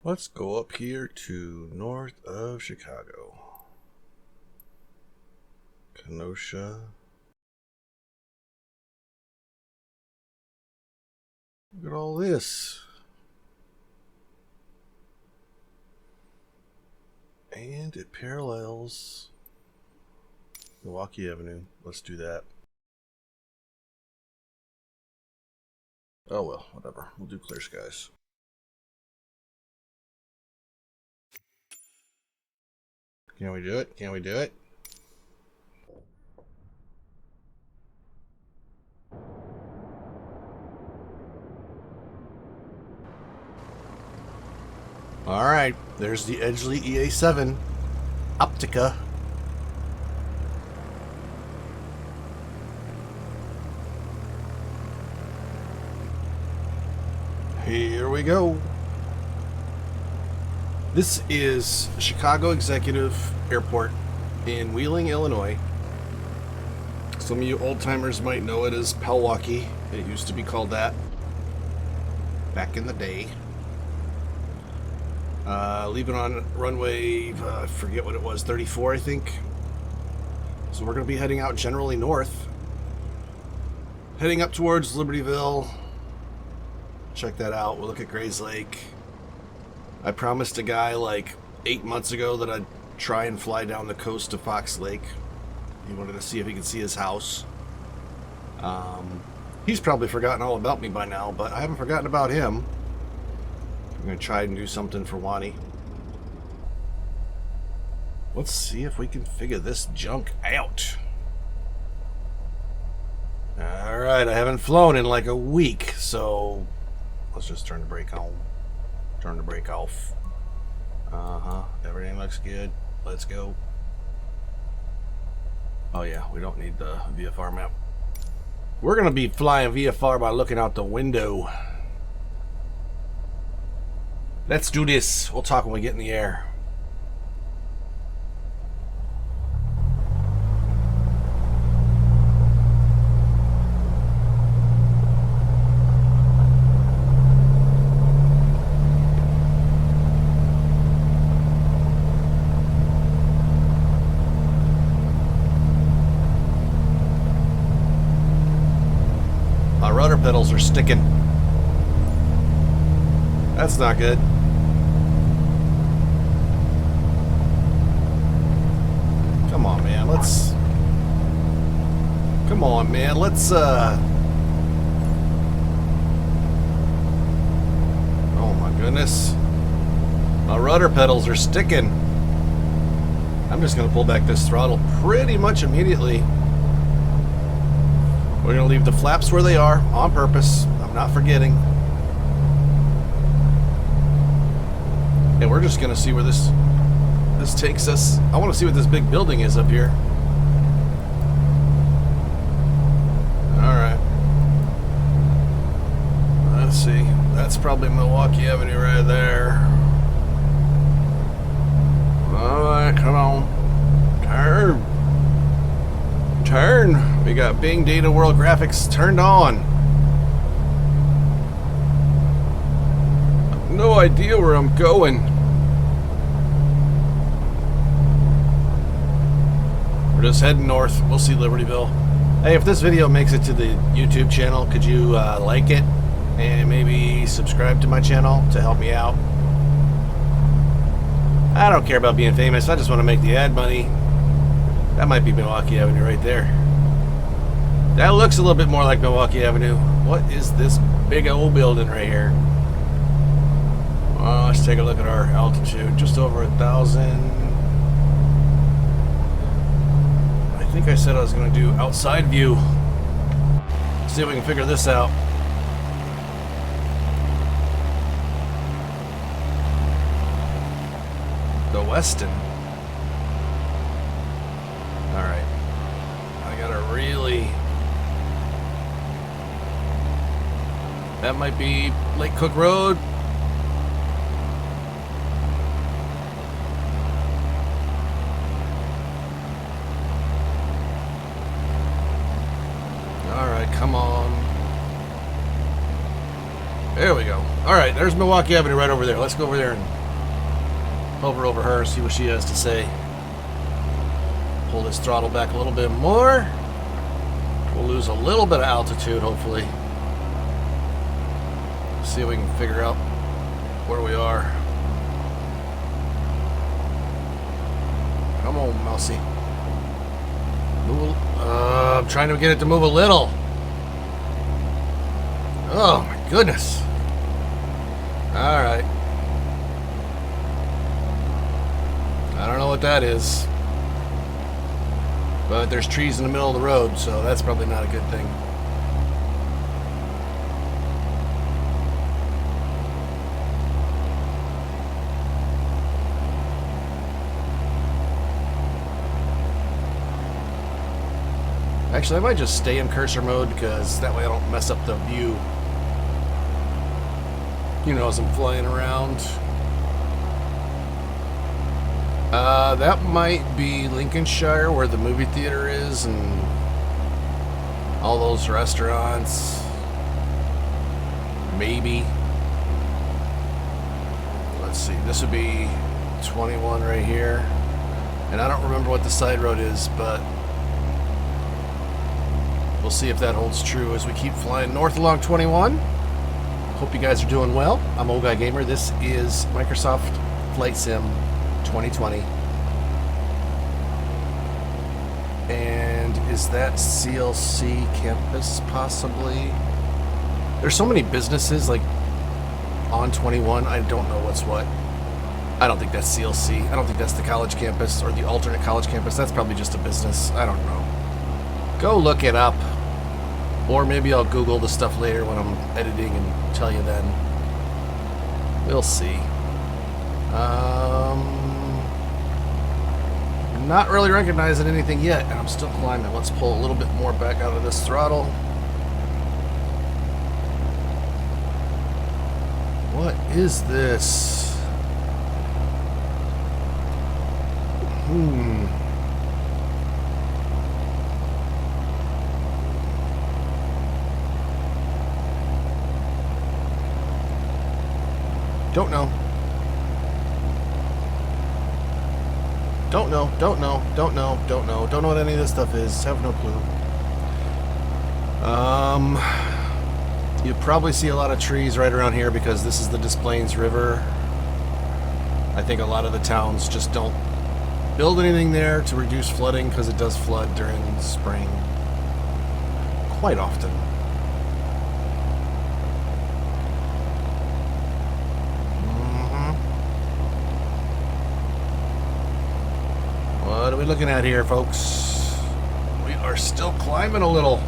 Let's go up here to north of Chicago. Kenosha. Look at all this. And it parallels Milwaukee Avenue. Let's do that. Oh well, whatever. We'll do clear skies. Can we do it? Can we do it? Alright, there's the Edgeley EA7 Optica. Here we go. This is Chicago Executive Airport in Wheeling, Illinois. Some of you old-timers might know it as Pewaukee. It used to be called that back in the day. Leaving on runway, I forget what it was, 34, I think. So we're going to be heading out generally north. Heading up towards Libertyville. Check that out. We'll look at Grayslake. I promised a guy like 8 months ago that I'd try and fly down the coast to Fox Lake. He wanted to see if he could see his house. He's probably forgotten all about me by now, but I haven't forgotten about him. I'm going to try and do something for Juanny. Let's see if we can figure this junk out. Alright, I haven't flown in like a week, so let's just turn the brake on. Turn the brake off. Everything looks good. Let's go. Oh yeah, we don't need the VFR map. We're going to be flying VFR by looking out the window. Let's do this. We'll talk when we get in the air. My rudder pedals are sticking. That's not good. Come on, man. Come on, man. Oh my goodness. My rudder pedals are sticking. I'm just gonna pull back this throttle pretty much immediately. We're gonna leave the flaps where they are on purpose. I'm not forgetting. And we're just gonna see where this takes us. I want to see what this big building is up here. Alright. Let's see. That's probably Milwaukee Avenue right there. Alright, come on. Turn. We got Bing Data World Graphics turned on. No idea where I'm going. We're just heading north. We'll see Libertyville. Hey, if this video makes it to the YouTube channel, could you like it and maybe subscribe to my channel to help me out? I don't care about being famous. I just want to make the ad money. That might be Milwaukee Avenue right there. That looks a little bit more like Milwaukee Avenue. What is this big old building right here? Let's take a look at our altitude. Just over 1,000. I think I said I was going to do outside view. See if we can figure this out. The Weston. Alright. I gotta really... That might be Lake Cook Road. Alright, come on. There we go. Alright, there's Milwaukee Avenue right over there. Let's go over there and Hover over her, see what she has to say. Pull this throttle back a little bit more. We'll lose a little bit of altitude, hopefully. See if we can figure out where we are. Come on, mousy. Move. I'm trying to get it to move a little. Oh my goodness. All right. I don't know what that is, but there's trees in the middle of the road, so that's probably not a good thing. Actually, I might just stay in cursor mode because that way I don't mess up the view. You know, as I'm flying around. That might be Lincolnshire, where the movie theater is, and all those restaurants. Maybe. Let's see, this would be 21 right here. And I don't remember what the side road is, but we'll see if that holds true as we keep flying north along 21. Hope you guys are doing well. I'm Old Guy Gamer. This is Microsoft Flight Sim 2020. And is that CLC campus possibly? There's so many businesses like on 21. I don't know what's what. I don't think that's CLC. I don't think that's the college campus or the alternate college campus. That's probably just a business. I don't know. Go look it up. Or maybe I'll Google the stuff later when I'm editing and tell you then. We'll see. Not really recognizing anything yet, and I'm still climbing. Let's pull a little bit more back out of this throttle. What is this? Don't know. Don't know, don't know, don't know, don't know. Don't know what any of this stuff is. Have no clue. You probably see a lot of trees right around here because this is the Des Plaines River. I think a lot of the towns just don't build anything there to reduce flooding because it does flood during spring quite often. What are we looking at here, folks? We are still climbing a little.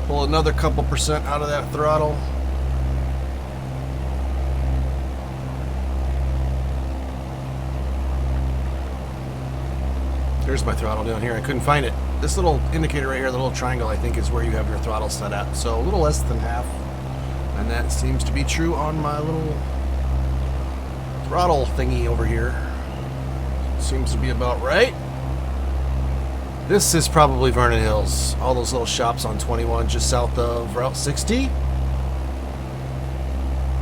Pull another couple percent out of that throttle. There's my throttle down here. I couldn't find it. This little indicator right here, the little triangle, I think is where you have your throttle set at. So a little less than half. And that seems to be true on my little throttle thingy over here. Seems to be about right. This is probably Vernon Hills. All those little shops on 21 just south of Route 60.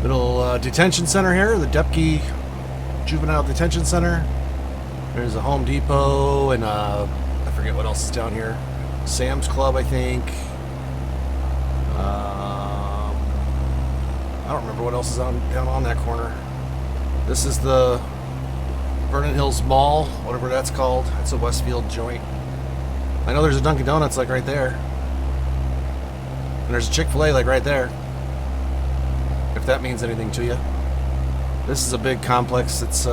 Little detention center here, the Depke Juvenile Detention Center. There's a Home Depot and I forget what else is down here. Sam's Club, I think. I don't remember what else is down on that corner. This is the Vernon Hills Mall, whatever that's called. It's a Westfield joint. I know there's a Dunkin' Donuts like right there. And there's a Chick-fil-A like right there. If that means anything to you. This is a big complex. It's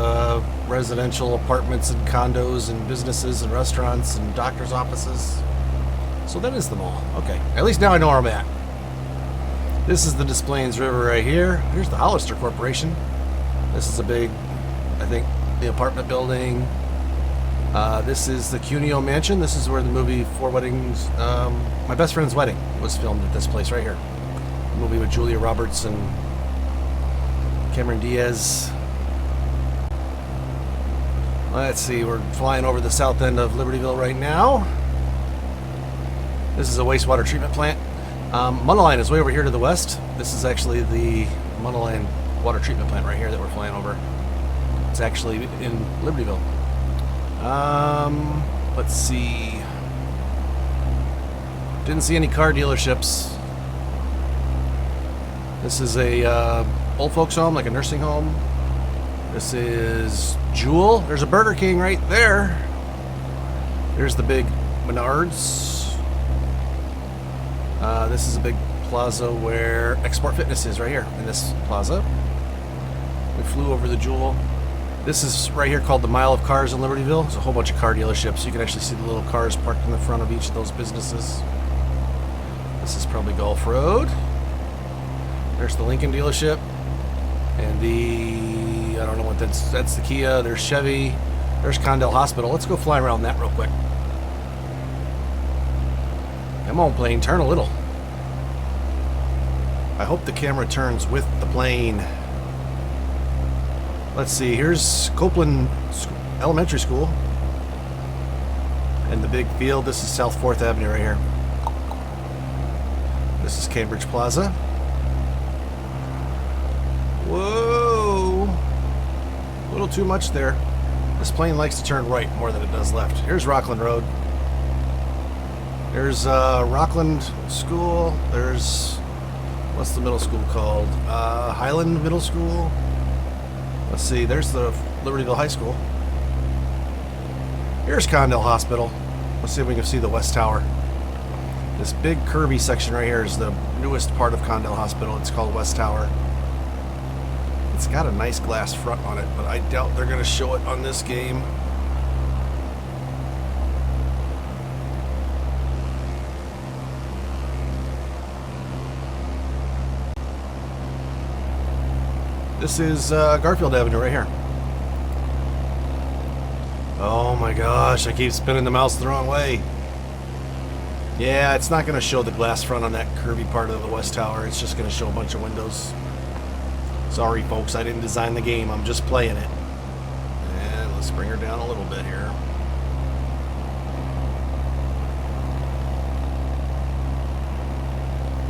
residential apartments and condos and businesses and restaurants and doctor's offices. So that is the mall. Okay. At least now I know where I'm at. This is the Des Plaines River right here. Here's the Hollister Corporation. This is a big, I think, the apartment building. This is the Cuneo Mansion. This is where the movie Four Weddings, My Best Friend's Wedding, was filmed at this place right here. A movie with Julia Roberts and Cameron Diaz. Let's see, we're flying over the south end of Libertyville right now. This is a wastewater treatment plant. Mungo is way over here to the west. This is actually the Mungo water treatment plant right here that we're flying over. It's actually in Libertyville. Let's see. Didn't see any car dealerships. This is a old folks home, like a nursing home. This is Jewel. There's a Burger King right there. There's the big Menards. This is a big plaza where Export Fitness is, right here in this plaza. We flew over the Jewel. This is right here called the Mile of Cars in Libertyville. There's a whole bunch of car dealerships. You can actually see the little cars parked in the front of each of those businesses. This is probably Gulf Road. There's the Lincoln dealership. And I don't know what that's the Kia. There's Chevy. There's Condell Hospital. Let's go fly around that real quick. Come on, plane, turn a little. I hope the camera turns with the plane. Let's see, here's Copeland Elementary School. And the big field, this is South 4th Avenue right here. This is Cambridge Plaza. Whoa! A little too much there. This plane likes to turn right more than it does left. Here's Rockland Road. There's Rockland School. There's, what's the middle school called? Highland Middle School. Let's see, there's the Libertyville High School. Here's Condell Hospital. Let's see if we can see the West Tower. This big curvy section right here is the newest part of Condell Hospital. It's called West Tower. It's got a nice glass front on it, but I doubt they're going to show it on this game. This is Garfield Avenue right here. Oh my gosh, I keep spinning the mouse the wrong way. Yeah, it's not going to show the glass front on that curvy part of the West Tower. It's just going to show a bunch of windows. Sorry folks, I didn't design the game. I'm just playing it. And let's bring her down a little bit here.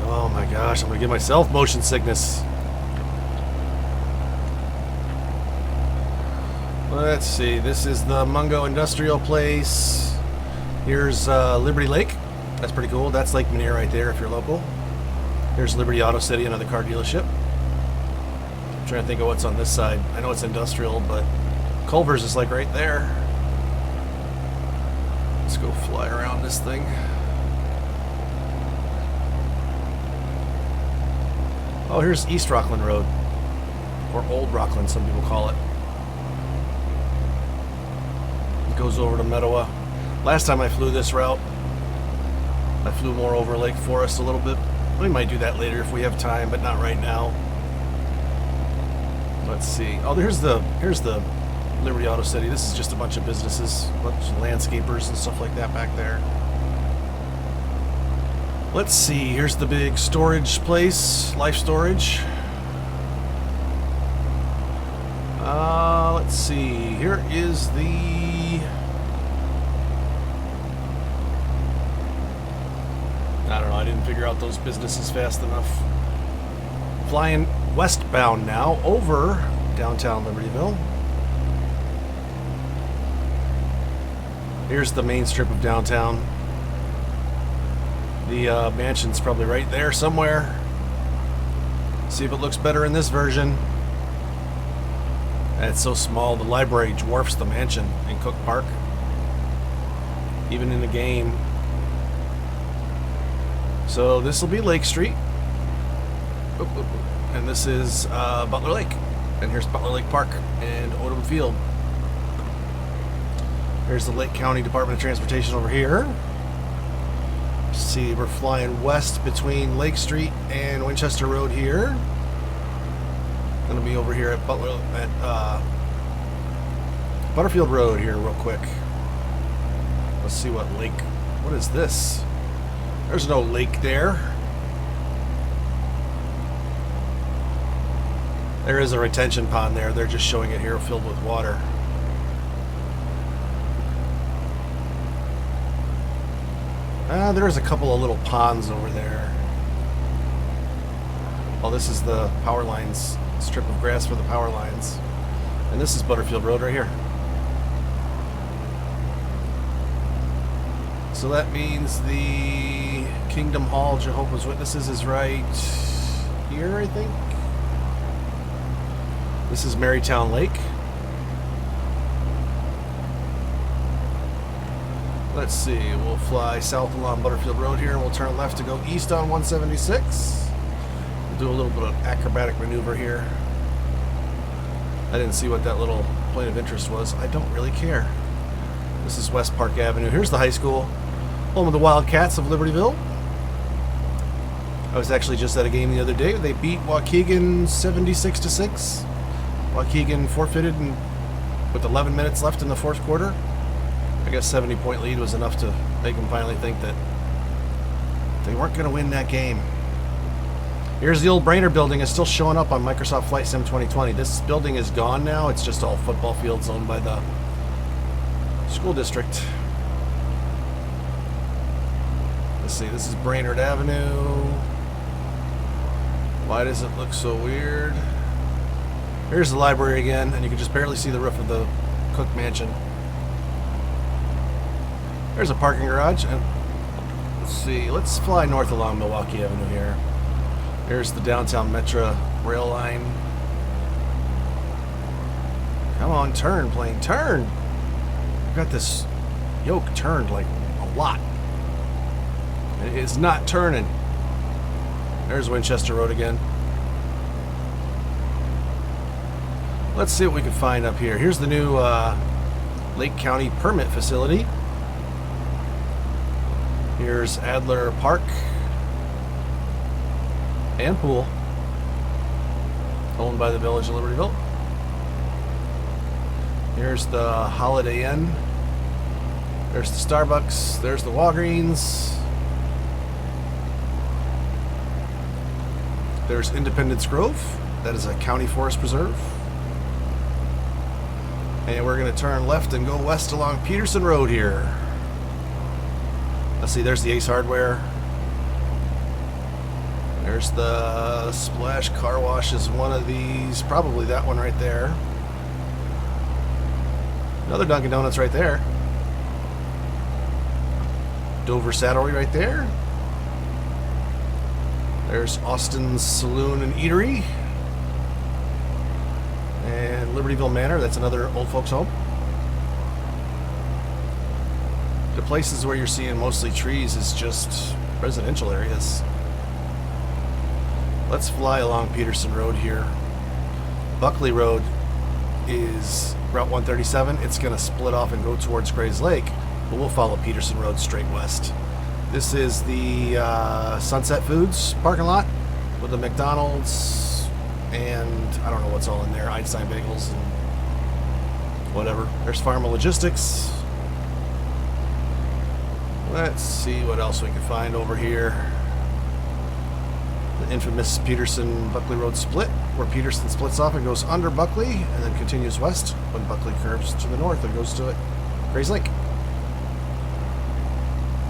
Oh my gosh, I'm going to give myself motion sickness. Let's see, this is the Mungo Industrial Place. Here's Liberty Lake. That's pretty cool. That's Lake Minear right there if you're local. Here's Liberty Auto City, another car dealership. I'm trying to think of what's on this side. I know it's industrial, but Culver's is like right there. Let's go fly around this thing. Oh, here's East Rockland Road. Or Old Rockland, some people call it. Goes over to Meadowa. Last time I flew this route, I flew more over Lake Forest a little bit. We might do that later if we have time, but not right now. Let's see. Oh, here's the Liberty Auto City. This is just a bunch of businesses, a bunch of landscapers and stuff like that back there. Let's see. Here's the big storage place, Life Storage. Let's see. Here is the... I don't know, I didn't figure out those businesses fast enough. Flying westbound now over downtown Libertyville. Here's the main strip of downtown. The mansion's probably right there somewhere. See if it looks better in this version. And it's so small, the library dwarfs the mansion in Cook Park. Even in the game. So this will be Lake Street. And this is Butler Lake. And here's Butler Lake Park and Odom Field. Here's the Lake County Department of Transportation over here. See, we're flying west between Lake Street and Winchester Road here. Gonna be over here at Butterfield Road here real quick. Let's see what lake. What is this? There's no lake there. There is a retention pond there. They're just showing it here filled with water. There's a couple of little ponds over there. Oh, this is the power lines strip of grass for the power lines. And this is Butterfield Road right here. So that means the Kingdom Hall Jehovah's Witnesses is right here, I think. This is Marytown Lake. Let's see, we'll fly south along Butterfield Road here, and we'll turn left to go east on 176. We'll do a little bit of acrobatic maneuver here. I didn't see what that little point of interest was. I don't really care. This is West Park Avenue. Here's the high school, home of the Wildcats of Libertyville. I was actually just at a game the other day. They beat Waukegan 76-6. Waukegan forfeited with 11 minutes left in the fourth quarter. I guess 70-point lead was enough to make them finally think that they weren't going to win that game. Here's the old Brainerd building. It's still showing up on Microsoft Flight Sim 2020. This building is gone now. It's just all football fields owned by the school district. Let's see. This is Brainerd Avenue. Why does it look so weird? Here's the library again, and you can just barely see the roof of the Cook Mansion. There's a parking garage, and let's see, let's fly north along Milwaukee Avenue here. Here's the downtown Metro rail line. Come on, turn, plane, turn! I've got this yoke turned like a lot. It is not turning. There's Winchester Road again. Let's see what we can find up here. Here's the new Lake County permit facility. Here's Adler Park and pool, owned by the Village of Libertyville. Here's the Holiday Inn. There's the Starbucks. There's the Walgreens. There's Independence Grove. That is a county forest preserve. And we're going to turn left and go west along Peterson Road here. Let's see, there's the Ace Hardware. There's the Splash Car Wash is one of these. Probably that one right there. Another Dunkin' Donuts right there. Dover Saddlery right there. There's Austin's Saloon and Eatery. And Libertyville Manor, that's another old folks home. The places where you're seeing mostly trees is just residential areas. Let's fly along Peterson Road here. Buckley Road is Route 137. It's going to split off and go towards Grayslake, but we'll follow Peterson Road straight west. This is the Sunset Foods parking lot with the McDonald's and I don't know what's all in there, Einstein Bagels and whatever. There's Pharma Logistics. Let's see what else we can find over here. The infamous Peterson-Buckley Road split, where Peterson splits off and goes under Buckley and then continues west when Buckley curves to the north and goes to Grayslake.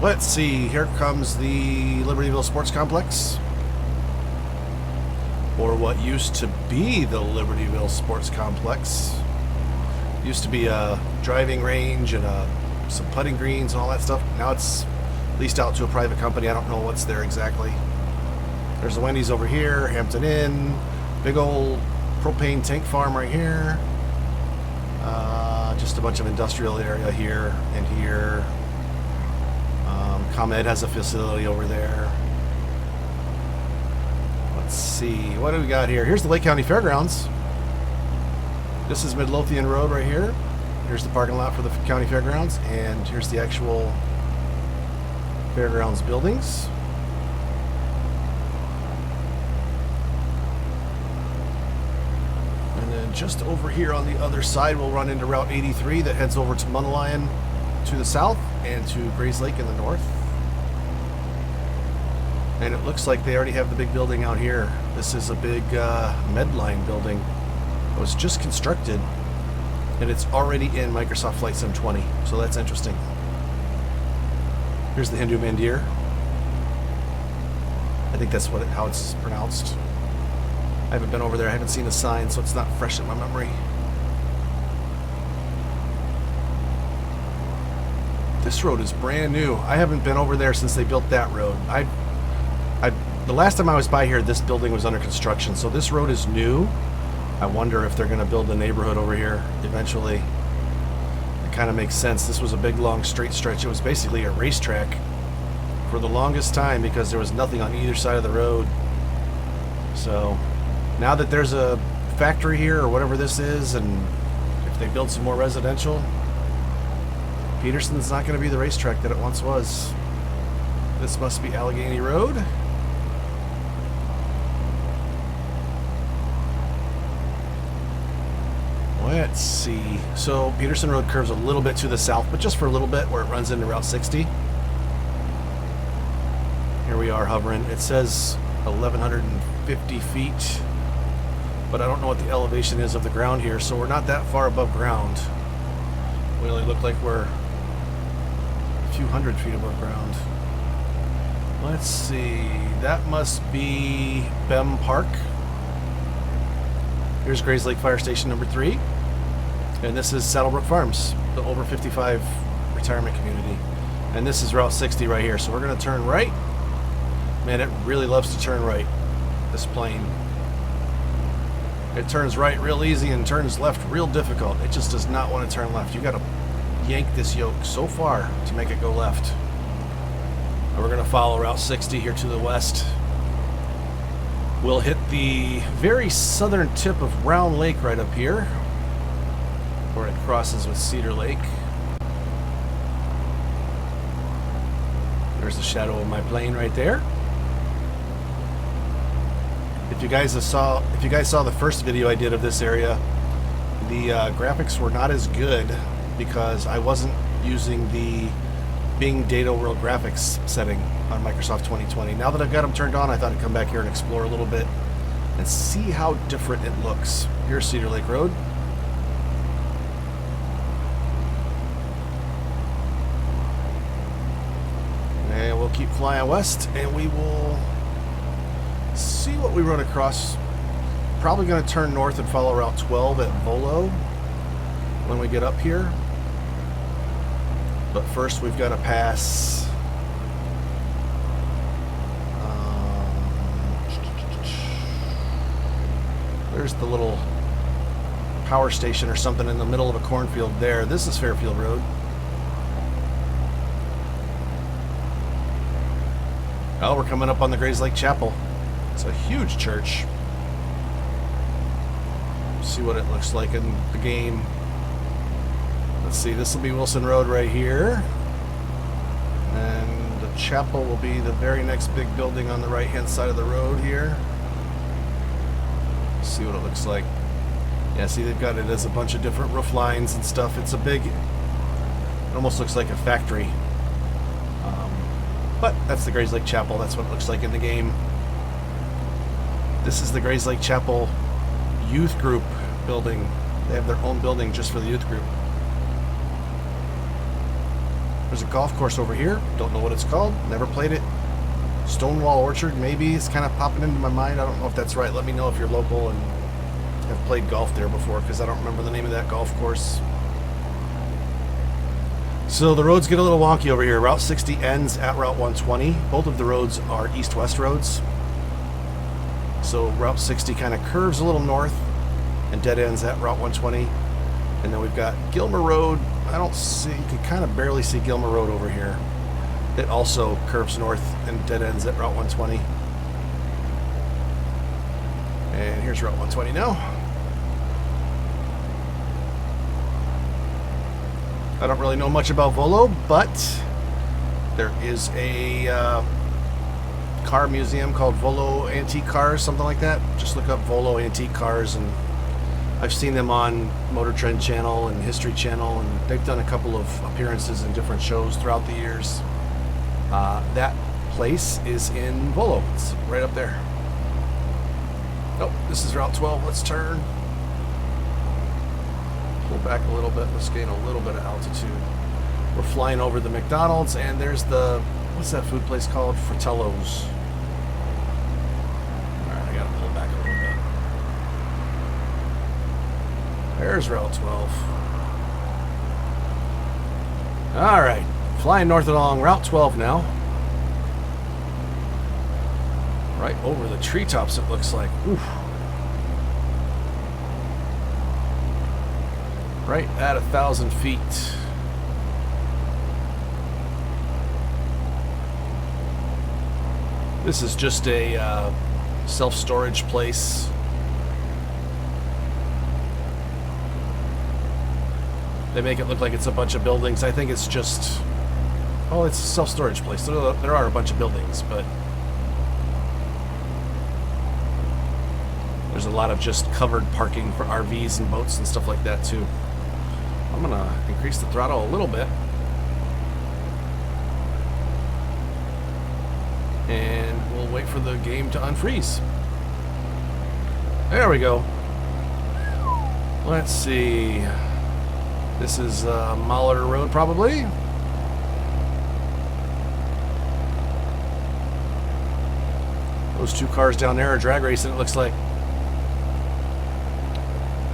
Let's see, here comes the Libertyville Sports Complex, or what used to be the Libertyville Sports Complex. It used to be a driving range and some putting greens and all that stuff. Now it's leased out to a private company. I don't know what's there exactly. There's the Wendy's over here, Hampton Inn, big old propane tank farm right here. Just a bunch of industrial area here and here. ComEd has a facility over there. Let's see, what do we got here? Here's the Lake County Fairgrounds. This is Midlothian Road right here. Here's the parking lot for the county fairgrounds, and here's the actual fairgrounds buildings. And then just over here on the other side, we'll run into Route 83 that heads over to Munlion to the south and to Grayslake in the north. And it looks like they already have the big building out here. This is a big Medline building. It was just constructed, and it's already in Microsoft Flight Sim 20, so that's interesting. Here's the Hindu Mandir. I think that's how it's pronounced. I haven't been over there. I haven't seen a sign, so it's not fresh in my memory. This road is brand new. I haven't been over there since they built that road. The last time I was by here, this building was under construction, so this road is new. I wonder if they're going to build a neighborhood over here eventually. It kind of makes sense. This was a big, long, straight stretch. It was basically a racetrack for the longest time because there was nothing on either side of the road. So now that there's a factory here or whatever this is, and if they build some more residential, Peterson's not going to be the racetrack that it once was. This must be Allegheny Road. Let's see. So Peterson Road curves a little bit to the south, but just for a little bit, where it runs into Route 60. Here we are hovering. It says 1,150 feet, but I don't know what the elevation is of the ground here, so we're not that far above ground. We only look like we're a few hundred feet above ground. Let's see. That must be Behm Park. Here's Grayslake Fire Station number 3. And this is Saddlebrook Farms, the over 55 retirement community. And this is Route 60 right here. So we're going to turn right. Man, it really loves to turn right, this plane. It turns right real easy and turns left real difficult. It just does not want to turn left. You got to yank this yoke so far to make it go left. And we're going to follow Route 60 here to the west. We'll hit the very southern tip of Round Lake right up here, where it crosses with Cedar Lake. There's the shadow of my plane right there. If you guys saw the first video I did of this area, the graphics were not as good because I wasn't using the Bing Data World Graphics setting on Microsoft 2020. Now that I've got them turned on, I thought I'd come back here and explore a little bit and see how different it looks. Here's Cedar Lake Road. And we'll keep flying west, and we will see what we run across. Probably going to turn north and follow Route 12 at Volo when we get up here. But first we've got to pass there's the little power station or something in the middle of a cornfield there. This is Fairfield Road. Oh, we're coming up on the Grayslake Chapel. It's a huge church. See what it looks like in the game. Let's see, this will be Wilson Road right here. And the chapel will be the very next big building on the right-hand side of the road here. Let's see what it looks like. Yeah, see, they've got it as a bunch of different roof lines and stuff. It's a big, it almost looks like a factory. But that's the Grayslake Chapel. That's what it looks like in the game. This is the Grayslake Chapel Youth Group building. They have their own building just for the youth group. There's a golf course over here. Don't know what it's called. Never played it. Stonewall Orchard, maybe. It's kind of popping into my mind. I don't know if that's right. Let me know if you're local and have played golf there before, because I don't remember the name of that golf course. So the roads get a little wonky over here. Route 60 ends at Route 120. Both of the roads are east-west roads. So Route 60 kind of curves a little north and dead ends at Route 120. And then we've got Gilmer Road. I don't see, you can kind of barely see Gilmer Road over here. It also curves north and dead ends at Route 120. And here's Route 120 now. I don't really know much about Volo, but there is a car museum called Volo Antique Cars, something like that. Just look up Volo Antique Cars, and I've seen them on Motor Trend Channel and History Channel, and they've done a couple of appearances in different shows throughout the years. That place is in Volo. It's right up there. Oh, this is Route 12. Let's turn. Pull back a little bit. Let's gain a little bit of altitude. We're flying over the McDonald's, and there's the, what's that food place called? Fratello's. Alright, I gotta pull back a little bit. There's Route 12. Alright, flying north along Route 12 now. Right over the treetops, it looks like. Oof. Right at 1,000 feet. This is just a self-storage place. They make it look like it's a bunch of buildings. I think it's just... Oh, it's a self-storage place. There are a bunch of buildings, but... There's a lot of just covered parking for RVs and boats and stuff like that, too. I'm going to increase the throttle a little bit. And we'll wait for the game to unfreeze. There we go. Let's see... This is Mellody Road, probably. Those two cars down there are drag racing, it looks like.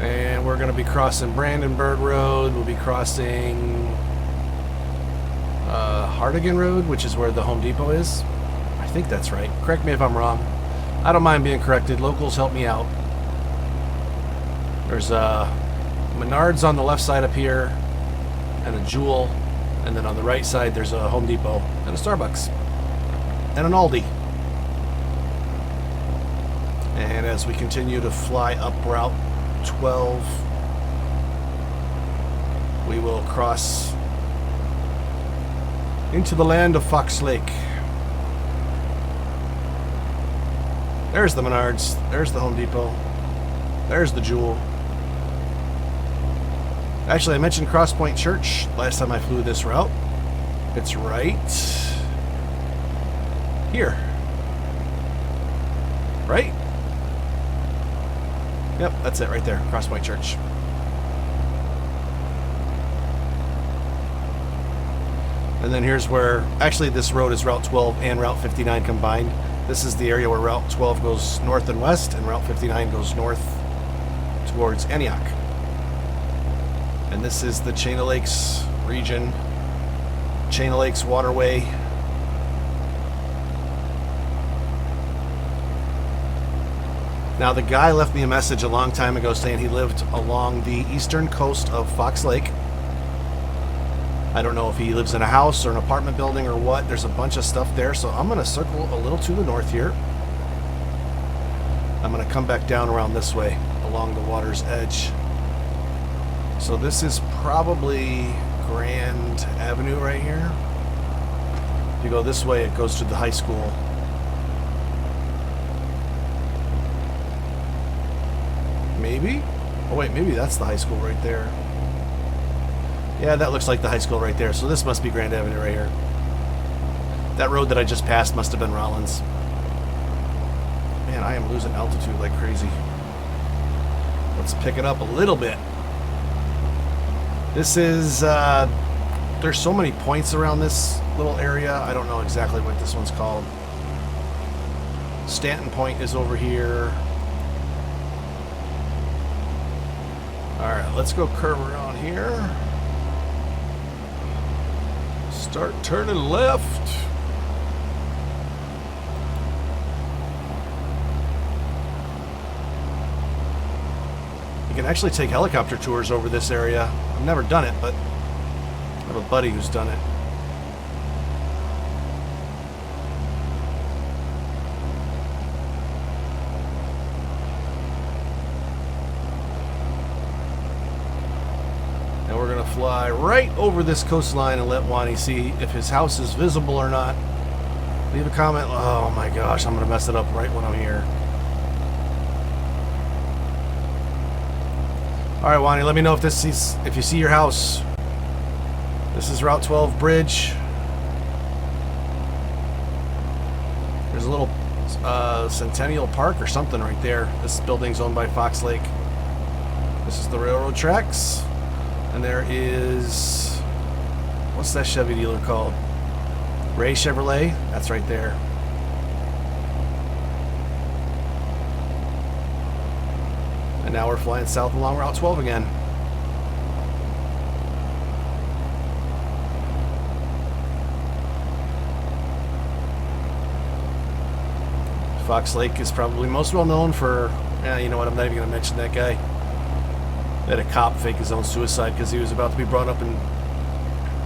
And we're going to be crossing Brandenburg Road. We'll be crossing Hardigan Road, which is where the Home Depot is. I think that's right. Correct me if I'm wrong. I don't mind being corrected. Locals help me out. There's Menards on the left side up here, and a Jewel, and then on the right side there's a Home Depot and a Starbucks and an Aldi. And as we continue to fly up Route 12, we will cross into the land of Fox Lake. There's the Menards, there's the Home Depot, there's the Jewel. Actually, I mentioned Cross Point Church last time I flew this route. It's right here. Right? Yep, that's it right there. Cross Point Church. And then here's where... Actually, this road is Route 12 and Route 59 combined. This is the area where Route 12 goes north and west, and Route 59 goes north towards Antioch. And this is the Chain of Lakes region, Chain of Lakes waterway. Now, the guy left me a message a long time ago saying he lived along the eastern coast of Fox Lake. I don't know if he lives in a house or an apartment building or what. There's a bunch of stuff there, so I'm going to circle a little to the north here. I'm going to come back down around this way along the water's edge. So this is probably Grand Avenue right here. If you go this way, it goes to the high school. Maybe? Oh wait, maybe that's the high school right there. Yeah, that looks like the high school right there. So this must be Grand Avenue right here. That road that I just passed must have been Rollins. Man, I am losing altitude like crazy. Let's pick it up a little bit. This is, there's so many points around this little area. I don't know exactly what this one's called. Stanton Point is over here. Alright, let's go curve around here. Start turning left. You can actually take helicopter tours over this area. I've never done it, but I have a buddy who's done it. And we're going to fly right over this coastline and let Juanny see if his house is visible or not. Leave a comment. Oh my gosh, I'm going to mess it up right when I'm here. All right, Juanny, let me know if if you see your house. This is Route 12 bridge. There's a little Centennial Park or something right there. This building's owned by Fox Lake. This is the railroad tracks. And there is... What's that Chevy dealer called? Ray Chevrolet? That's right there. And now we're flying south along Route 12 again. Fox Lake is probably most well known for, you know what, I'm not even going to mention that guy. They had a cop fake his own suicide because he was about to be brought up and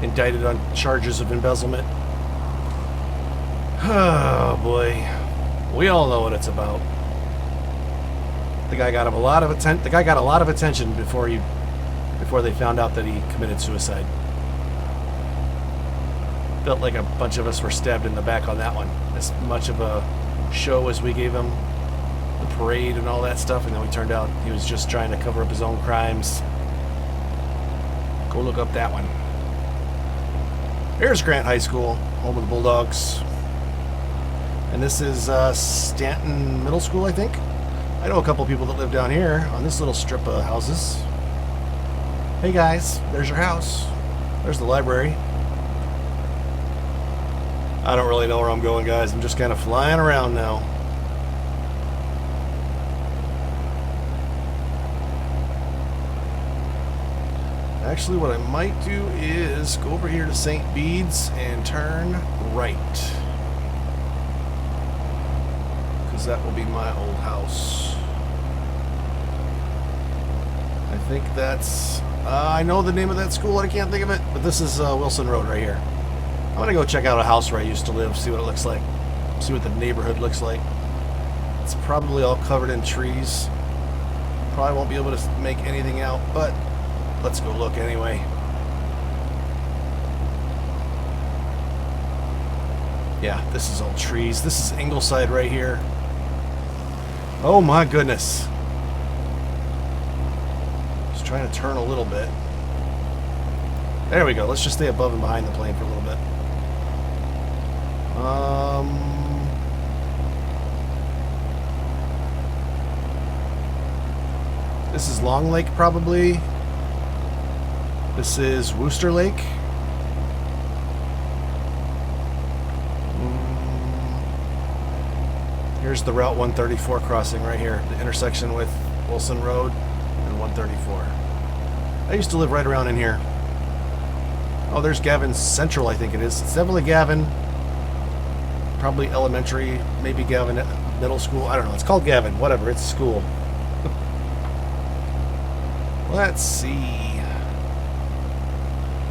indicted on charges of embezzlement. Oh boy, we all know what it's about. The guy got a lot of attention before they found out that he committed suicide. Felt like a bunch of us were stabbed in the back on that one. As much of a show as we gave him, the parade and all that stuff, and then we turned out he was just trying to cover up his own crimes. Go look up that one. Here's Grant High School, home of the Bulldogs. And this is Stanton Middle School, I think. I know a couple people that live down here on this little strip of houses. Hey guys, there's your house. There's the library. I don't really know where I'm going, guys. I'm just kind of flying around now. Actually, what I might do is go over here to St. Bede's and turn right. Because that will be my old house. I think that's... I know the name of that school, I can't think of it. But this is Wilson Road right here. I'm going to go check out a house where I used to live, see what it looks like. See what the neighborhood looks like. It's probably all covered in trees. Probably won't be able to make anything out, but let's go look anyway. Yeah, this is all trees. This is Ingleside right here. Oh my goodness. Just trying to turn a little bit. There we go. Let's just stay above and behind the plane for a little bit. This is Long Lake, probably. This is Wooster Lake. Here's the Route 134 crossing right here, the intersection with Wilson Road and 134. I used to live right around in here. Oh, there's Gavin Central, I think it is. It's definitely Gavin. Probably elementary, maybe Gavin Middle School. I don't know. It's called Gavin. Whatever. It's a school. Let's see.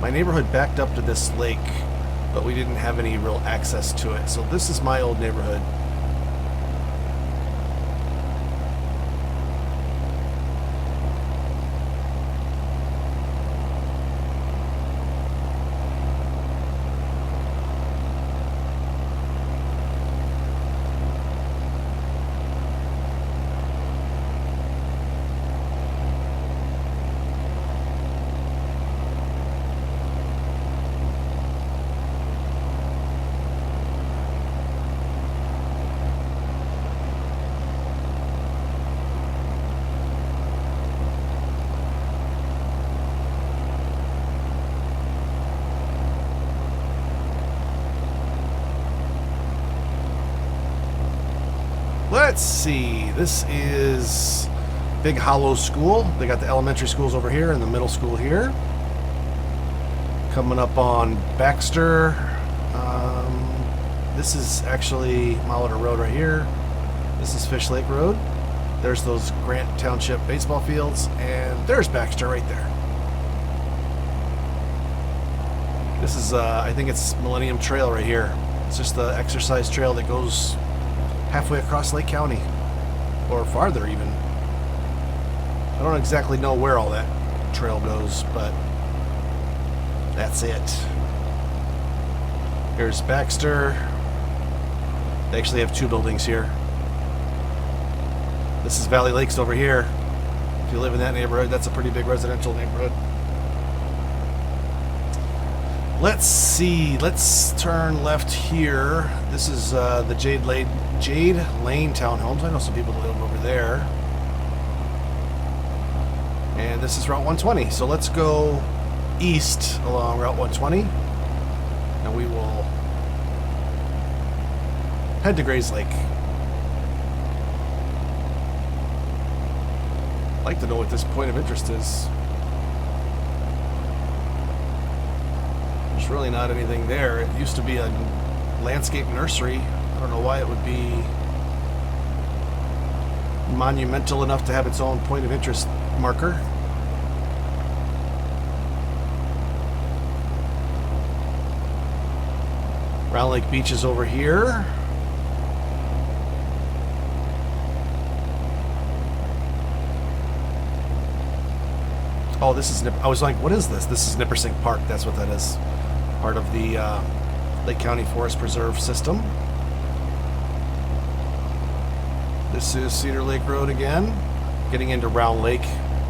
My neighborhood backed up to this lake, but we didn't have any real access to it. So this is my old neighborhood. Let's see, this is Big Hollow School. They got the elementary schools over here and the middle school here. Coming up on Baxter. This is actually Molitor Road right here. This is Fish Lake Road. There's those Grant Township baseball fields, and there's Baxter right there. This is, I think it's Millennium Trail right here. It's just the exercise trail that goes halfway across Lake County, or farther even. I don't exactly know where all that trail goes, but that's it. Here's Baxter. They actually have two buildings here. This is Valley Lakes over here. If you live in that neighborhood, that's a pretty big residential neighborhood. Let's see, let's turn left here. This is the Jade Lane townhomes. I know some people that live over there. And this is Route 120. So let's go east along Route 120. And we will head to Grayslake. I'd like to know what this point of interest is. There's really not anything there. It used to be a landscape nursery. I don't know why it would be monumental enough to have its own point of interest marker. Round Lake Beach is over here. Oh, this is I was like, what is this? This is Nippersink Park. That's what that is. Part of the Lake County Forest Preserve system. This is Cedar Lake Road again. Getting into Round Lake.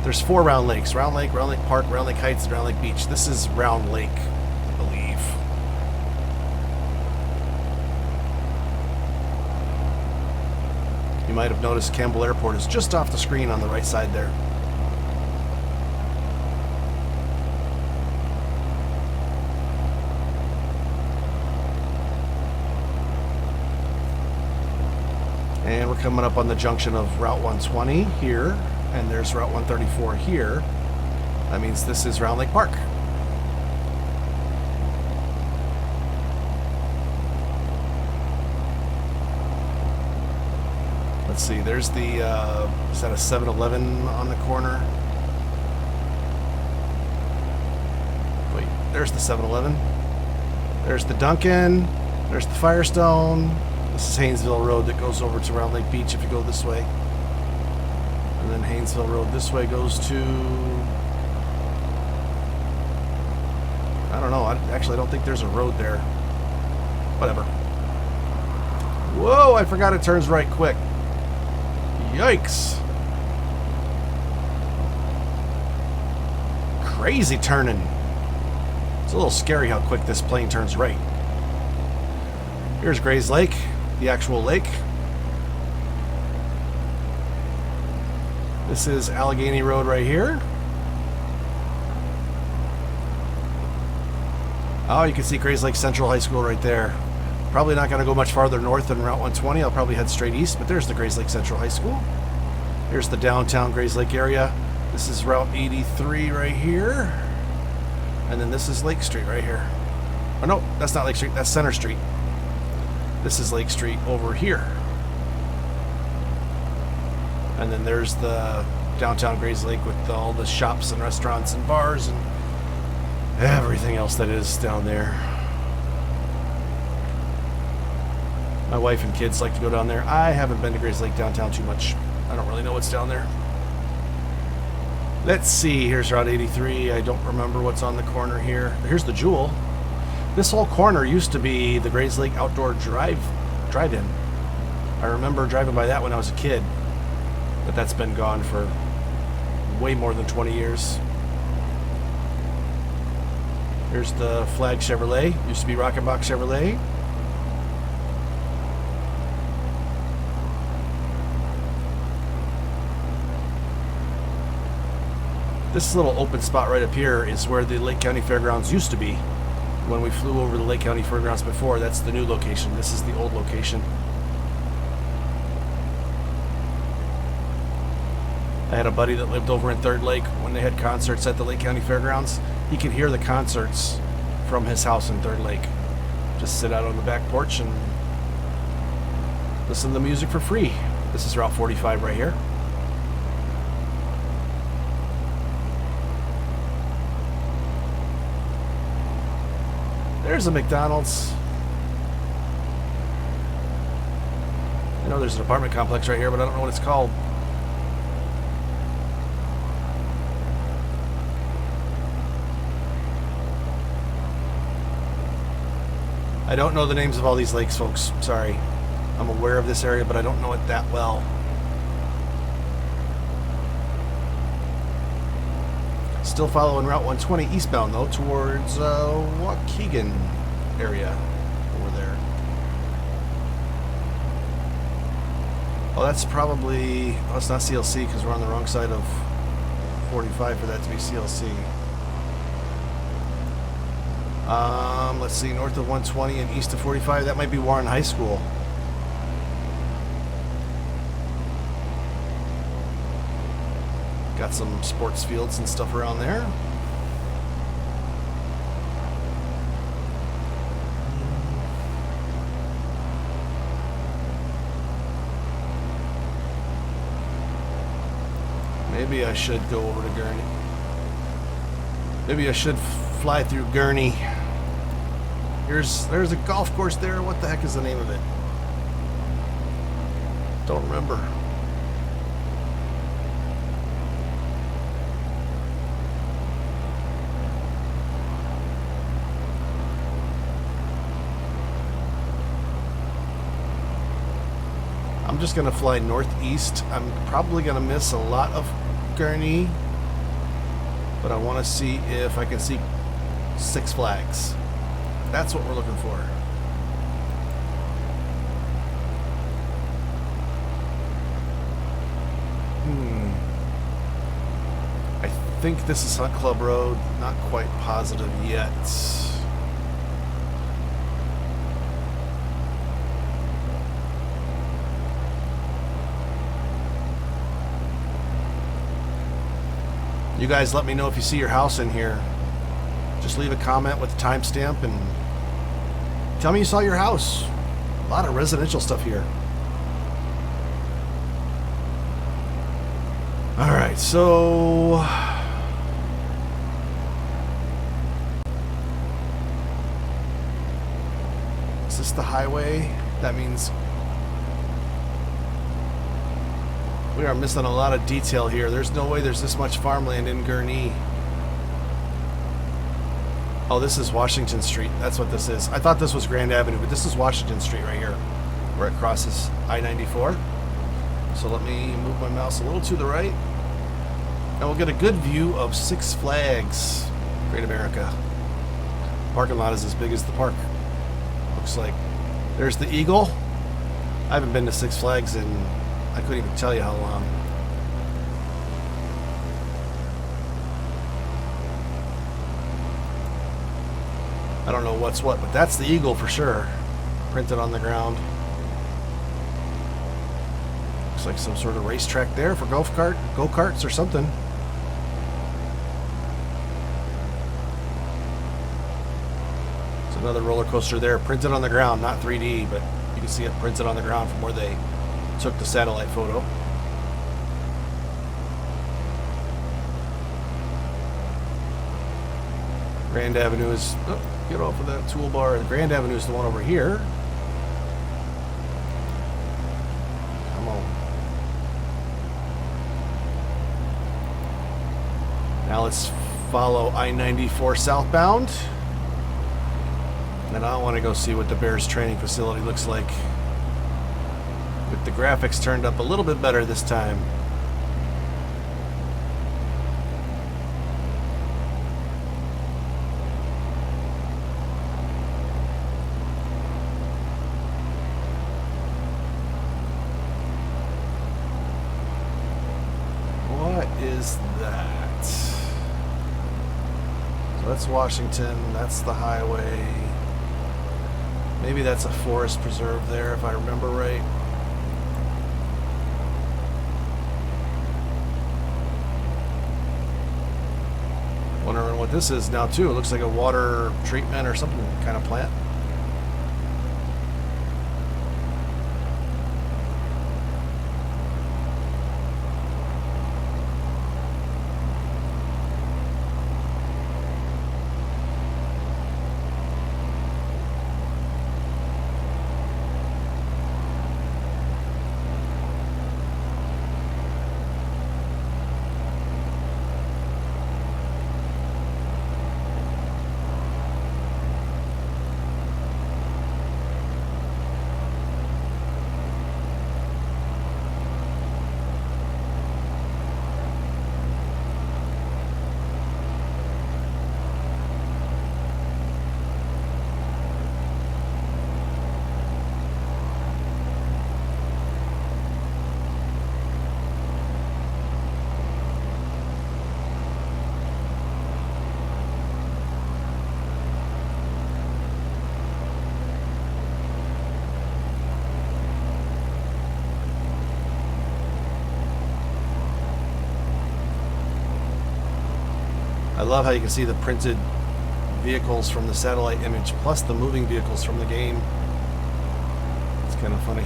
There's 4 Round Lakes. Round Lake Park, Round Lake Heights, and Round Lake Beach. This is Round Lake, I believe. You might have noticed Campbell Airport is just off the screen on the right side there. And we're coming up on the junction of Route 120 here, and there's Route 134 here. That means this is Round Lake Park. Let's see, there's the, is that a 7-Eleven on the corner? Wait, there's the 7-Eleven. There's the Dunkin', there's the Firestone. This is Haynesville Road that goes over to Round Lake Beach if you go this way. And then Haynesville Road this way goes to... I don't know. Actually, I don't think there's a road there. Whatever. Whoa, I forgot it turns right quick. Yikes. Crazy turning. It's a little scary how quick this plane turns right. Here's Grayslake, the actual lake. This is Allegheny Road right here. Oh, you can see Grayslake Central High School right there. Probably not going to go much farther north than Route 120. I'll probably head straight east, but there's the Grayslake Central High School. Here's the downtown Grayslake area. This is Route 83 right here. And then this is Lake Street right here. Oh, no, that's not Lake Street. That's Center Street. This is Lake Street over here. And then there's the downtown Grayslake with all the shops and restaurants and bars and everything else that is down there. My wife and kids like to go down there. I haven't been to Grayslake downtown too much. I don't really know what's down there. Let's see. Here's Route 83. I don't remember what's on the corner here. Here's the Jewel. This whole corner used to be the Grayslake Outdoor Drive-In. I remember driving by that when I was a kid, but that's been gone for way more than 20 years. Here's the Flag Chevrolet. Used to be Rockenbach Chevrolet. This little open spot right up here is where the Lake County Fairgrounds used to be. When we flew over the Lake County Fairgrounds before, that's the new location. This is the old location. I had a buddy that lived over in Third Lake. When they had concerts at the Lake County Fairgrounds, he could hear the concerts from his house in Third Lake. Just sit out on the back porch and listen to the music for free. This is Route 45 right here. There's a McDonald's. I know there's an apartment complex right here, but I don't know what it's called. I don't know the names of all these lakes, folks. Sorry. I'm aware of this area, but I don't know it that well. Still following Route 120 eastbound, though, towards Waukegan area over there. Oh, that's probably... Oh, it's not CLC because we're on the wrong side of 45 for that to be CLC. Let's see, north of 120 and east of 45. That might be Warren High School. Got some sports fields and stuff around there. Maybe I should go over to Gurnee. Maybe I should fly through Gurnee. There's a golf course there. What the heck is the name of it? Don't remember. I'm just gonna fly northeast. I'm probably gonna miss a lot of Gurnee, but I want to see if I can see Six Flags. That's what we're looking for. I think this is Hunt Club Road. Not quite positive yet. You guys let me know if you see your house in here. Just leave a comment with the timestamp and tell me you saw your house. A lot of residential stuff here. Alright, so is this the highway? That means we are missing a lot of detail here. There's no way there's this much farmland in Gurnee. Oh, this is Washington Street. That's what this is. I thought this was Grand Avenue, but this is Washington Street right here, where it crosses I-94. So let me move my mouse a little to the right, and we'll get a good view of Six Flags, Great America. Parking lot is as big as the park. Looks like. There's the Eagle. I haven't been to Six Flags in, I couldn't even tell you how long. I don't know what's what, but that's the Eagle for sure. Printed on the ground. Looks like some sort of racetrack there for go-karts or something. There's another roller coaster there, printed on the ground, not 3D, but you can see it printed on the ground from where they took the satellite photo. Grand Avenue is, oh, get off of that toolbar. The Grand Avenue is the one over here. Come on. Now let's follow I-94 southbound. And I want to go see what the Bears training facility looks like. With the graphics turned up a little bit better this time. What is that? So that's Washington, that's the highway. Maybe that's a forest preserve there if I remember right. Wondering what this is now too. It looks like a water treatment or something kind of plant. I love how you can see the printed vehicles from the satellite image plus the moving vehicles from the game. It's kind of funny.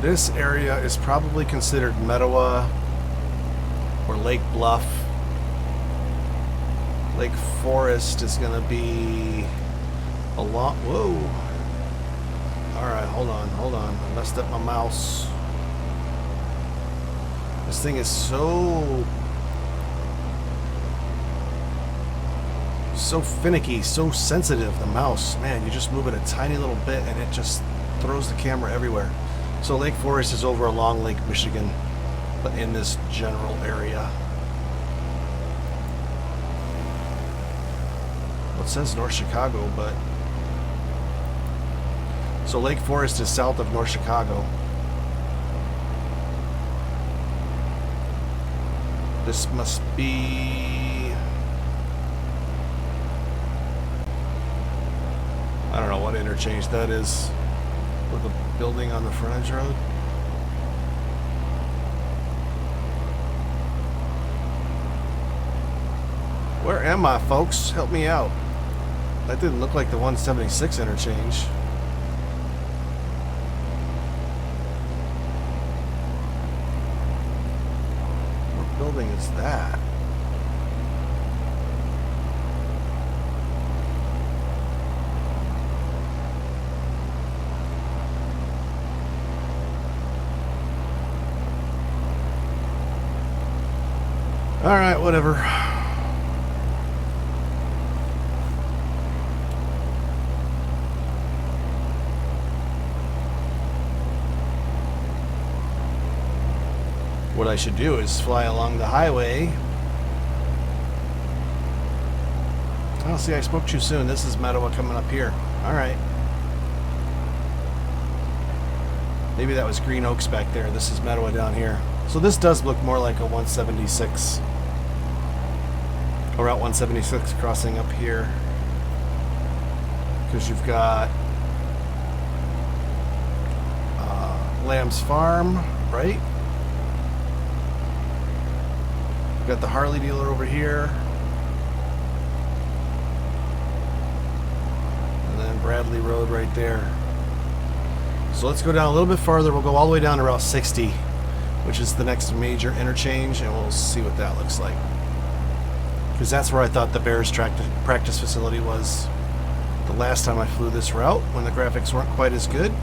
This area is probably considered Meadowa or Lake Bluff. Lake Forest is going to be a lot. Whoa. Alright, hold on. I messed up my mouse. This thing is so finicky, so sensitive, the mouse. Man, you just move it a tiny little bit and it just throws the camera everywhere. So Lake Forest is over along Lake Michigan, but in this general area. Well, it says North Chicago, but... So Lake Forest is south of North Chicago. This must be... I don't know what interchange that is. With a building on the frontage road. Where am I, folks? Help me out. That didn't look like the 176 interchange. What building is that? Alright, whatever. What I should do is fly along the highway. Oh, see, I spoke too soon. This is Meadowa coming up here. Alright. Maybe that was Green Oaks back there. This is Meadowa down here. So this does look more like a 176. Or Route 176 crossing up here. Because you've got Lamb's Farm, right? You've got the Harley dealer over here. And then Bradley Road right there. So let's go down a little bit farther. We'll go all the way down to Route 60, which is the next major interchange, and we'll see what that looks like. Because that's where I thought the Bears practice facility was the last time I flew this route, when the graphics weren't quite as good.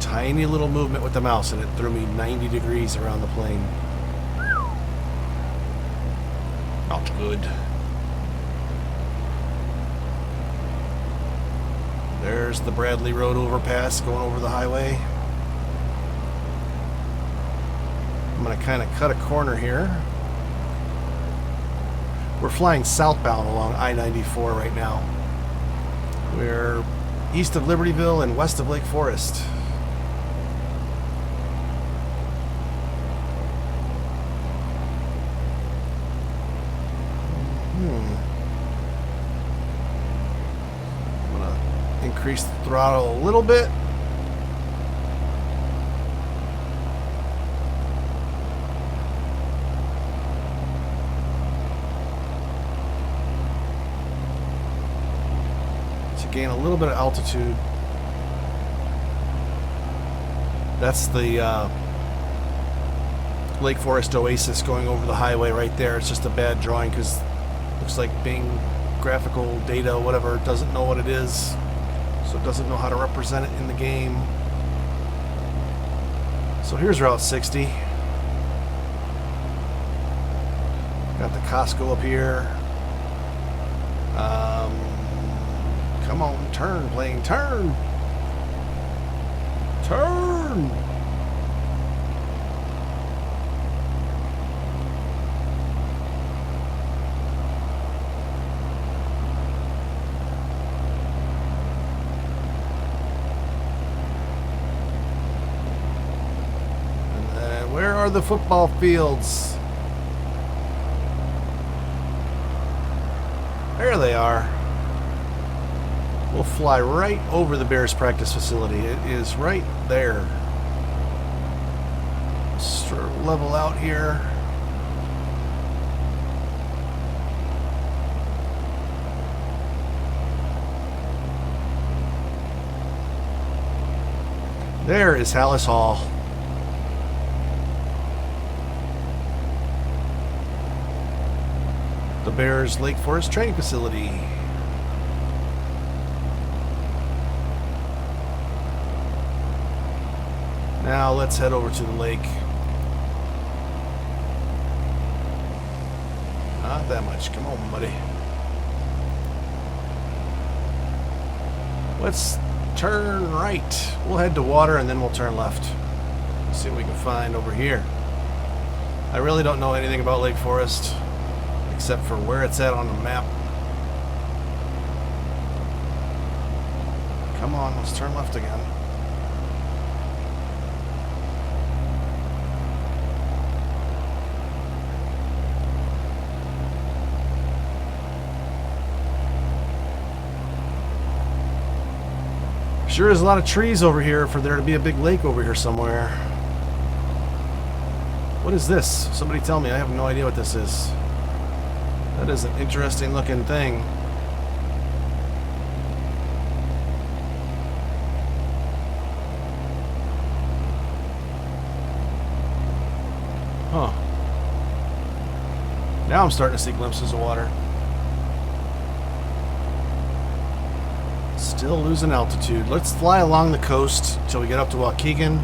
Tiny little movement with the mouse, and it threw me 90 degrees around the plane. Not good. There's the Bradley Road overpass going over the highway. I'm going to kind of cut a corner here. We're flying southbound along I-94 right now. We're east of Libertyville and west of Lake Forest. I'm going to increase the throttle a little bit. Gain a little bit of altitude. That's the Lake Forest Oasis going over the highway right there. It's just a bad drawing because it looks like Bing graphical data, whatever, doesn't know what it is, so it doesn't know how to represent it in the game. So here's Route 60. Got the Costco up here. Come on, turn, plane, turn! Turn! And then, where are the football fields? There they are. We'll fly right over the Bears practice facility. It is right there. Sort of level out here. There is Halas Hall. The Bears Lake Forest Training Facility. Now let's head over to the lake. Not that much. Come on, buddy. Let's turn right. We'll head to water and then we'll turn left. See what we can find over here. I really don't know anything about Lake Forest except for where it's at on the map. Come on, let's turn left again. Sure is a lot of trees over here for there to be a big lake over here somewhere. What is this? Somebody tell me. I have no idea what this is. That is an interesting looking thing. Huh. Now I'm starting to see glimpses of water. Still losing altitude. Let's fly along the coast until we get up to Waukegan.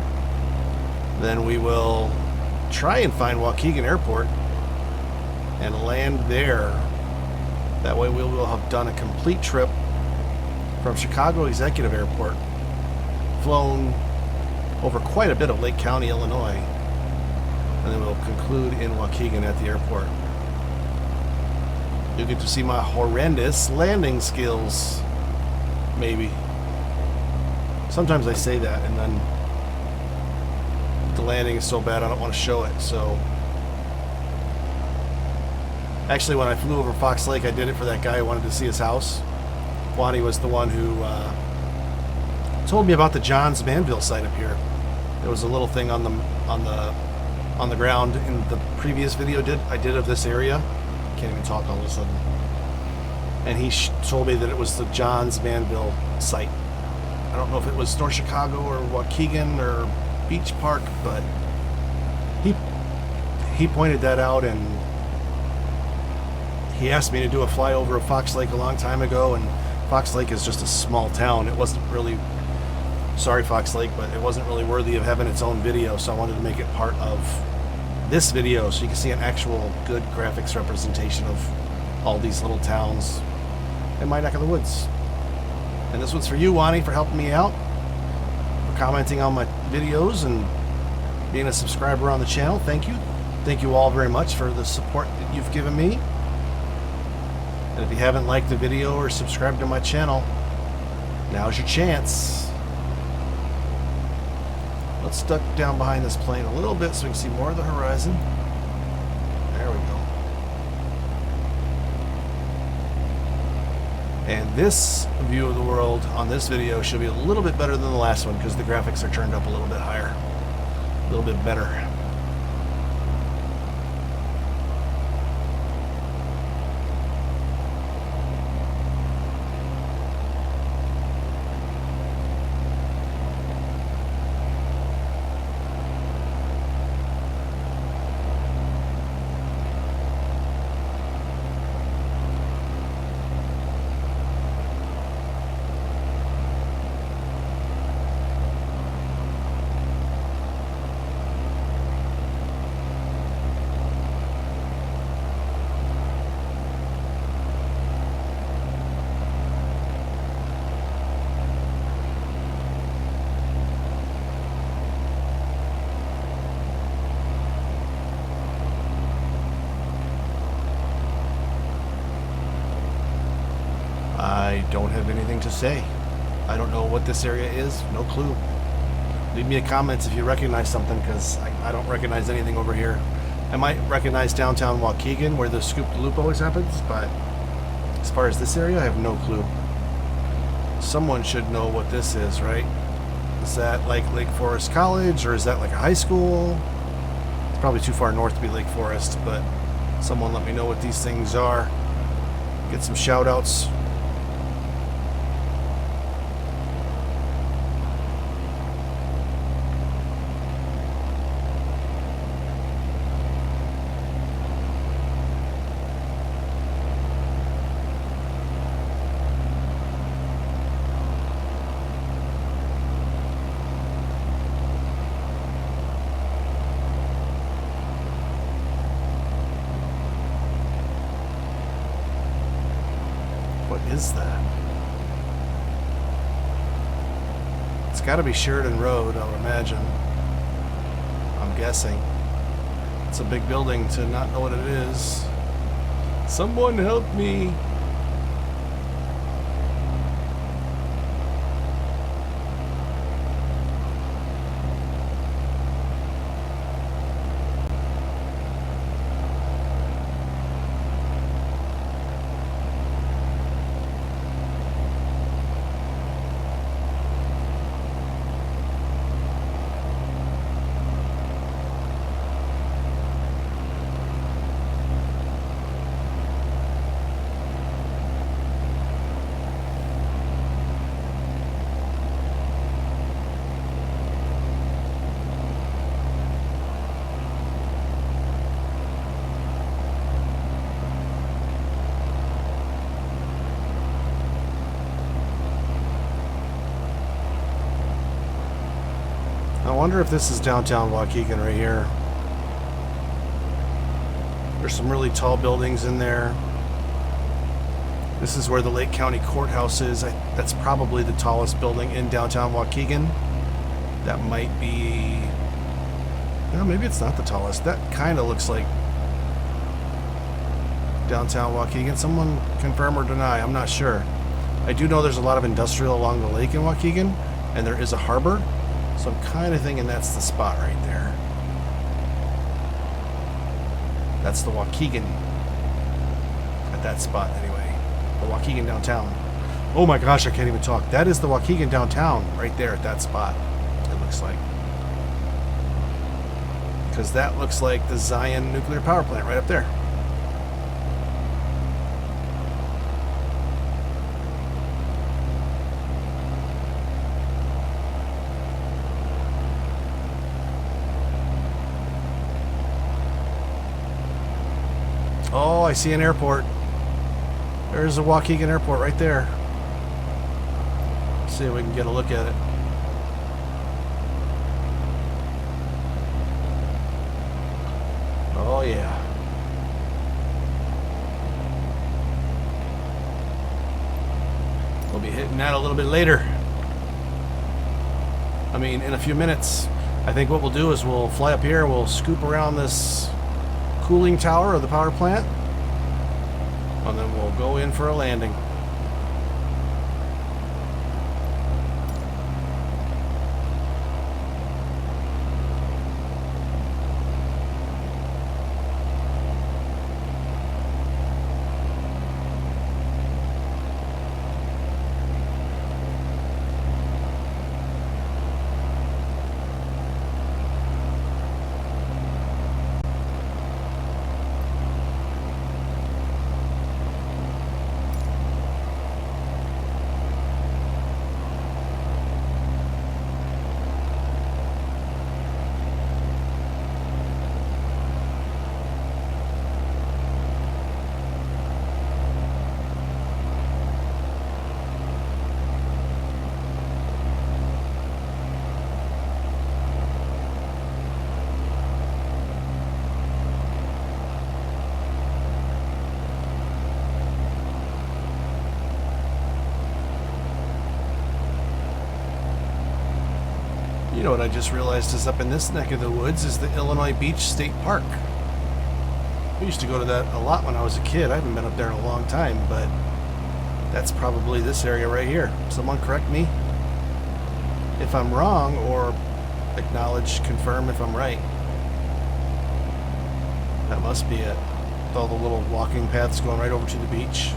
Then we will try and find Waukegan Airport and land there. That way we will have done a complete trip from Chicago Executive Airport, flown over quite a bit of Lake County, Illinois, and then we'll conclude in Waukegan at the airport. You get to see my horrendous landing skills. Maybe. Sometimes I say that and then the landing is so bad I don't want to show it. So actually when I flew over Fox Lake, I did it for that guy who wanted to see his house. Juanny was the one who told me about the Johns Manville site up here. There was a little thing on the ground in the previous video I did of this area. Can't even talk all of a sudden. And he told me that it was the Johns Manville site. I don't know if it was North Chicago or Waukegan or Beach Park, but he pointed that out, and he asked me to do a flyover of Fox Lake a long time ago, and Fox Lake is just a small town. It wasn't really, sorry Fox Lake, but it wasn't really worthy of having its own video, so I wanted to make it part of this video so you can see an actual good graphics representation of all these little towns in my neck of the woods. And this one's for you, Juanny, for helping me out, for commenting on my videos and being a subscriber on the channel. Thank you. Thank you all very much for the support that you've given me. And if you haven't liked the video or subscribed to my channel, now's your chance. Let's duck down behind this plane a little bit so we can see more of the horizon. There we go. And this view of the world on this video should be a little bit better than the last one because the graphics are turned up a little bit higher, a little bit better. I don't have anything to say. I don't know what this area is. No clue. Leave me a comment if you recognize something, because I don't recognize anything over here. I might recognize downtown Waukegan where the Scoop the Loop always happens, but As far as this area, I have no clue. Someone should know what this is, right? Is that like Lake Forest College, or is that like a high school? It's probably too far north to be Lake Forest, but someone let me know what these things are. Get some shout outs. Is that? It's got to be Sheridan Road, I'll imagine. I'm guessing. It's a big building to not know what it is. Someone help me. I wonder if this is downtown Waukegan right here. There's some really tall buildings in there. This is where the Lake County Courthouse is. That's probably the tallest building in downtown Waukegan. That might be... No, maybe it's not the tallest. That kind of looks like downtown Waukegan. Someone confirm or deny. I'm not sure. I do know there's a lot of industrial along the lake in Waukegan, and there is a harbor. So I'm kind of thinking that's the spot right there. That's the Waukegan. At that spot, anyway. The Waukegan downtown. Oh my gosh, I can't even talk. That is the Waukegan downtown right there at that spot, it looks like. Because that looks like the Zion nuclear power plant right up there. Oh, I see an airport. There's a Waukegan airport right there. Let's see if we can get a look at it. Oh, yeah. We'll be hitting that a little bit later. I mean, in a few minutes. I think what we'll do is we'll fly up here, we'll scoop around this cooling tower of the power plant, and then we'll go in for a landing. You know what I just realized is up in this neck of the woods is the Illinois Beach State Park. I used to go to that a lot when I was a kid. I haven't been up there in a long time, but that's probably this area right here. Someone correct me if I'm wrong, or acknowledge, confirm if I'm right. That must be it. With all the little walking paths going right over to the beach.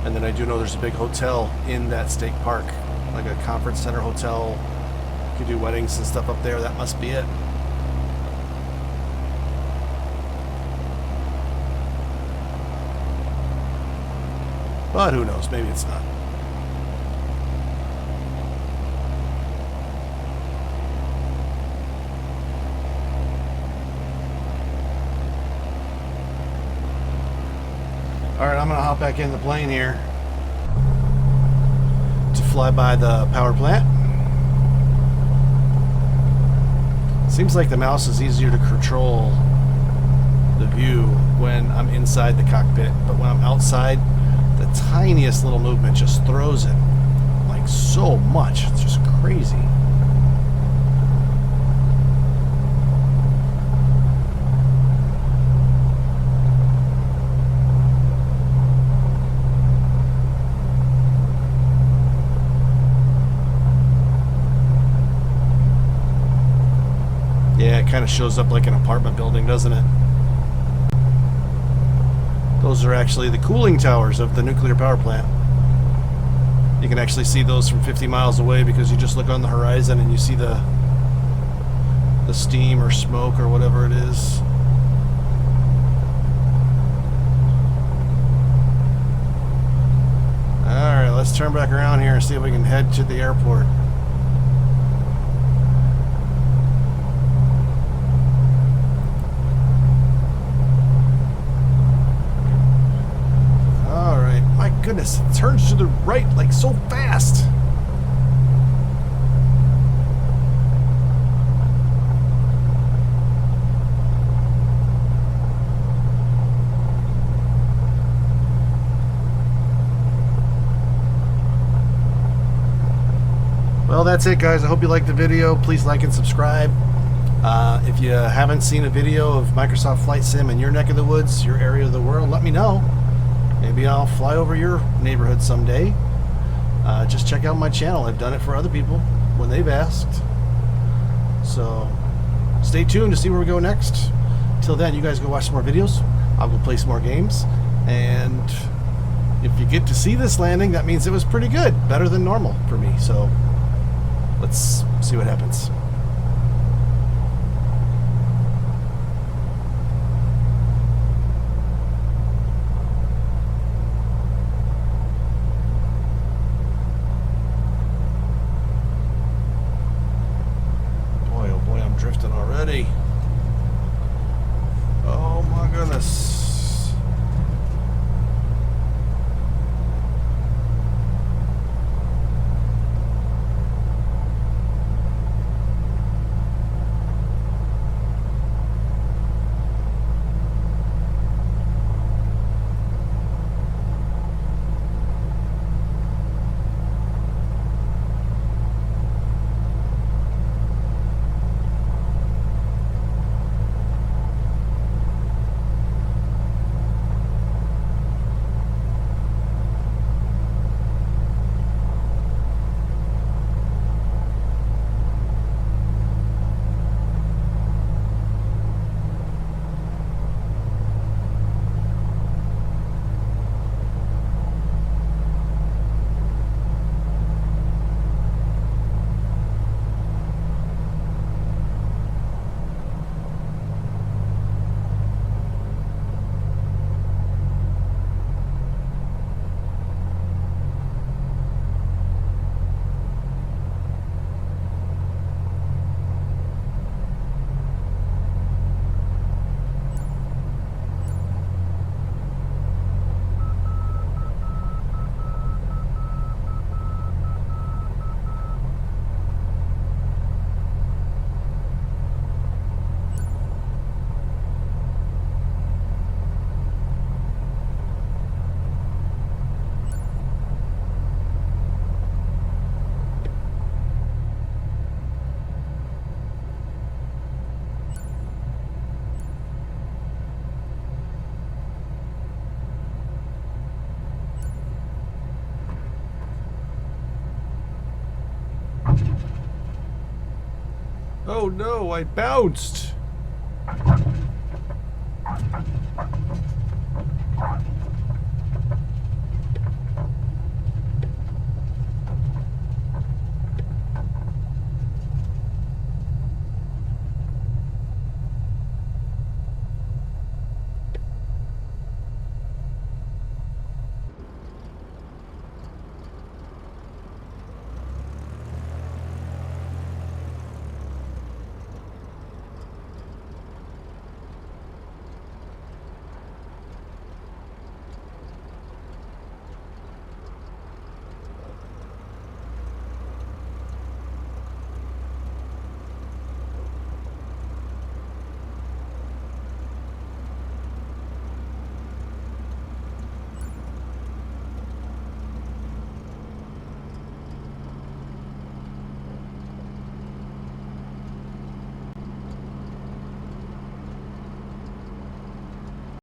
And then I do know there's a big hotel in that state park, like a conference center hotel. You can do weddings and stuff up there. That must be it. But who knows? Maybe it's not. Alright, I'm going to hop back in the plane here to fly by the power plant. Seems like the mouse is easier to control the view when I'm inside the cockpit, but when I'm outside, the tiniest little movement just throws it like so much. It's just crazy. Yeah, it kind of shows up like an apartment building, doesn't it? Those are actually the cooling towers of the nuclear power plant. You can actually see those from 50 miles away because you just look on the horizon and you see the steam or smoke or whatever it is. Alright, let's turn back around here and see if we can head to the airport. Goodness, it turns to the right like so fast. Well, that's it, guys. I hope you liked the video. Please like and subscribe. If you haven't seen a video of Microsoft Flight Sim in your neck of the woods, your area of the world, let me know. Maybe I'll fly over your neighborhood someday. Just check out my channel. I've done it for other people when they've asked. So stay tuned to see where we go next. Till then, you guys go watch some more videos. I'll go play some more games. And if you get to see this landing, that means it was pretty good. Better than normal for me. So let's see what happens. Drifting already. Oh my goodness. Oh no, I bounced.